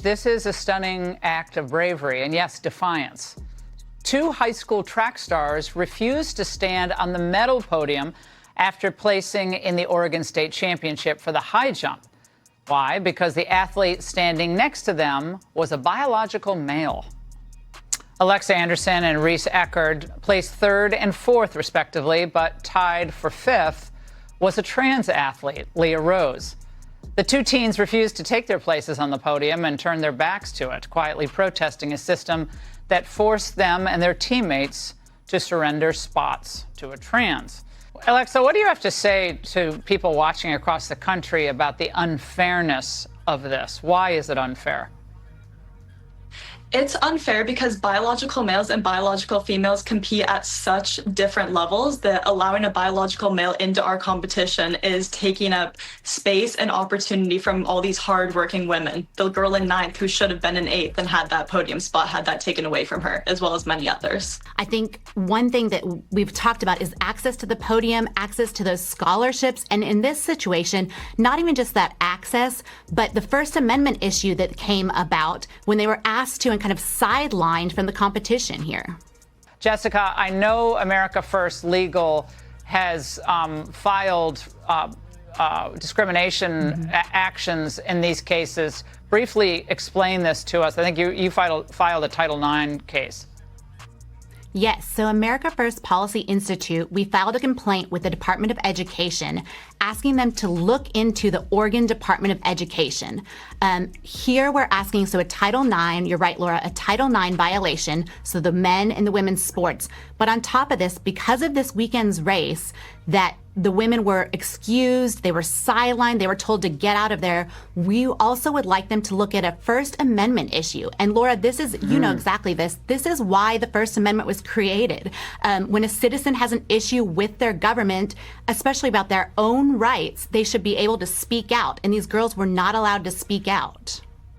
This is a stunning act of bravery and, yes, defiance. Two high school track stars refused to stand on the medal podium after placing in the Oregon State Championship for the high jump. Why? Because the athlete standing next to them was a biological male. Alexa Anderson and Reese Eckerd placed third and fourth, respectively, but tied for fifth was a trans athlete, Leah Rose. The two teens refused to take their places on the podium and turned their backs to it, quietly protesting a system that forced them and their teammates to surrender spots to a trans. Alexa, what do you have to say to people watching across the country about the unfairness of this? Why is it unfair? It's unfair because biological males and biological females compete at such different levels that allowing a biological male into our competition is taking up space and opportunity from all these hardworking women. The girl in ninth who should have been in eighth and had that podium spot had that taken away from her, as well as many others. I think one thing that we've talked about is access to the podium, access to those scholarships. And in this situation, not even just that access, but the First Amendment issue that came about when they were asked to and kind of sidelined from the competition here. Jessica, I know America First Legal has filed discrimination actions in these cases. Briefly explain this to us. I think you filed a Title IX case. Yes, so America First Policy Institute, we filed a complaint with the Department of Education asking them to look into the Oregon Department of Education. Here we're asking, so a Title IX, you're right, Laura, a Title IX violation, so the men and the women's sports. But on top of this, because of this weekend's race, that the women were excused, they were sidelined, they were told to get out of there. We also would like them to look at a First Amendment issue. And Laura, this is, you know exactly this. This is why the First Amendment was created. When a citizen has an issue with their government, especially about their own rights, they should be able to speak out. And these girls were not allowed to speak out.